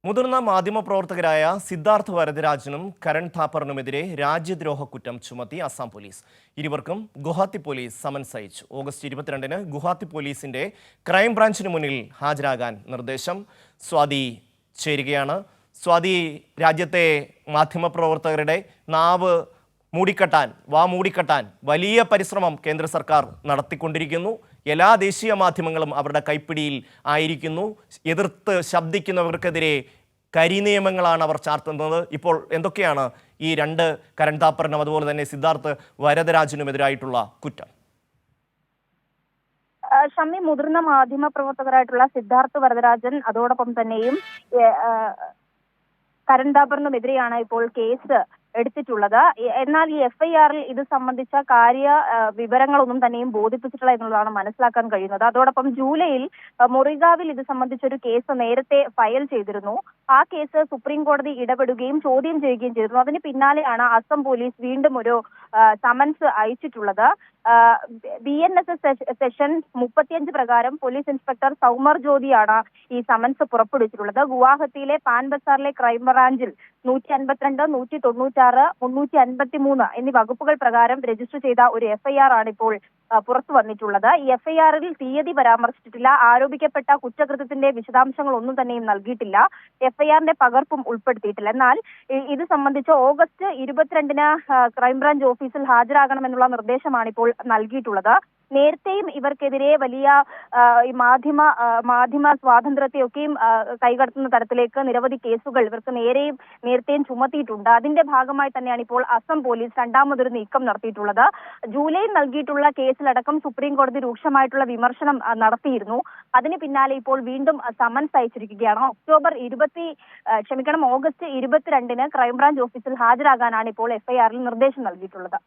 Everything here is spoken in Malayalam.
മുതിർന്ന മാധ്യമപ്രവർത്തകരായ സിദ്ധാർത്ഥ് വരദരാജനും കരൺ താപ്പറിനുമെതിരെ രാജ്യദ്രോഹ കുറ്റം ചുമത്തി അസം പോലീസ്. ഇരുവർക്കും ഗുവാഹത്തി പോലീസ് സമൻസ് അയച്ചു. ഓഗസ്റ്റ് 22-ന് ഗുവാഹത്തി പോലീസിന്റെ ക്രൈംബ്രാഞ്ചിന് മുന്നിൽ ഹാജരാകാൻ നിർദ്ദേശം. സ്വാതി ചേരുകയാണ്. സ്വാതി, രാജ്യത്തെ മാധ്യമപ്രവർത്തകരുടെ നാവ് മൂടിക്കെട്ടാൻ വലിയ പരിശ്രമം കേന്ദ്ര സർക്കാർ നടത്തിക്കൊണ്ടിരിക്കുന്നു. എല്ലാ ദേശീയ മാധ്യമങ്ങളും അവരുടെ കൈപ്പിടിയിൽ ആയിരിക്കുന്നു. എതിർത്ത് ശബ്ദിക്കുന്നവർക്കെതിരെ കരിനിയമങ്ങളാണ് അവർ ചാർത്തുന്നത്. ഇപ്പോൾ എന്തൊക്കെയാണ് ഈ രണ്ട് കരൺ താപ്പറിനും അതുപോലെ തന്നെ സിദ്ധാർത്ഥ് വരദരാജനുമെതിരായിട്ടുള്ള കുറ്റം? ഷമ്മി, മുതിർന്ന മാധ്യമ പ്രവർത്തകരായിട്ടുള്ള സിദ്ധാർത്ഥ് വരദരാജൻ അതോടൊപ്പം തന്നെയും കരൺ താപ്പറിനുമെതിരെയാണ് ഇപ്പോൾ കേസ് എടുത്തിട്ടുള്ളത്. എന്നാൽ ഈ FIRൽ ഇത് സംബന്ധിച്ച വിവരങ്ങളൊന്നും തന്നെയും ബോധിപ്പിച്ചിട്ടില്ല എന്നുള്ളതാണ് മനസ്സിലാക്കാൻ കഴിയുന്നത്. അതോടൊപ്പം ജൂലൈയിൽ മൊറിഗാവിൽ ഇത് സംബന്ധിച്ചൊരു കേസ് നേരത്തെ ഫയൽ ചെയ്തിരുന്നു. ആ കേസ് സുപ്രീം കോടതി ഇടപെടുകയും ചോദ്യം ചെയ്യുകയും ചെയ്തിരുന്നു. അതിന് പിന്നാലെയാണ് അസം പോലീസ് വീണ്ടും ഒരു സമൻസ് അയച്ചിട്ടുള്ളത്. BNSS സെഷൻ 35 പ്രകാരം പോലീസ് ഇൻസ്പെക്ടർ സൗമർ ജ്യോതിയാണ് ഈ സമൻസ് പുറപ്പെടുവിച്ചിട്ടുള്ളത്. ഗുവാഹത്തിയിലെ പാൻ ബസാറിലെ ക്രൈംബ്രാഞ്ചിൽ 152, 196, 353 എന്നീ വകുപ്പുകൾ പ്രകാരം രജിസ്റ്റർ ചെയ്ത ഒരു FIR ആണ് ഇപ്പോൾ പുറത്തു വന്നിട്ടുള്ളത്. ഈ FIRൽ തീയതി പരാമർശിച്ചിട്ടില്ല. ആരോപിക്കപ്പെട്ട കുറ്റകൃത്യത്തിന്റെ വിശദാംശങ്ങൾ ഒന്നും തന്നെയും നൽകിയിട്ടില്ല. FIRന്റെ പകർപ്പും ഉൾപ്പെടുത്തിയിട്ടില്ല. എന്നാൽ ഇത് സംബന്ധിച്ച് ഓഗസ്റ്റ് 22-ന് ക്രൈംബ്രാഞ്ച് ഓഫീസിൽ ഹാജരാകണമെന്നുള്ള നിർദ്ദേശമാണ് ഇപ്പോൾ നൽകിയിട്ടുള്ളത്. നേരത്തെയും ഇവർക്കെതിരെ വലിയ ഈ മാധ്യമ സ്വാതന്ത്ര്യത്തെയൊക്കെയും കൈകടത്തുന്ന തരത്തിലേക്ക് നിരവധി കേസുകൾ ഇവർക്ക് നേരത്തെയും ചുമത്തിയിട്ടുണ്ട്. അതിന്റെ ഭാഗമായി തന്നെയാണ് ഇപ്പോൾ അസം പോലീസ് രണ്ടാമതൊരു നീക്കം നടത്തിയിട്ടുള്ളത്. ജൂലൈയിൽ നൽകിയിട്ടുള്ള കേസിലടക്കം സുപ്രീം കോടതി രൂക്ഷമായിട്ടുള്ള വിമർശനം നടത്തിയിരുന്നു. അതിന് പിന്നാലെ ഇപ്പോൾ വീണ്ടും സമൻസ് അയച്ചിരിക്കുകയാണ്. ഓഗസ്റ്റ് 22-ന് ക്രൈംബ്രാഞ്ച് ഓഫീസിൽ ഹാജരാകാനാണ് ഇപ്പോൾ FIRൽ നിർദ്ദേശം നൽകിയിട്ടുള്ളത്.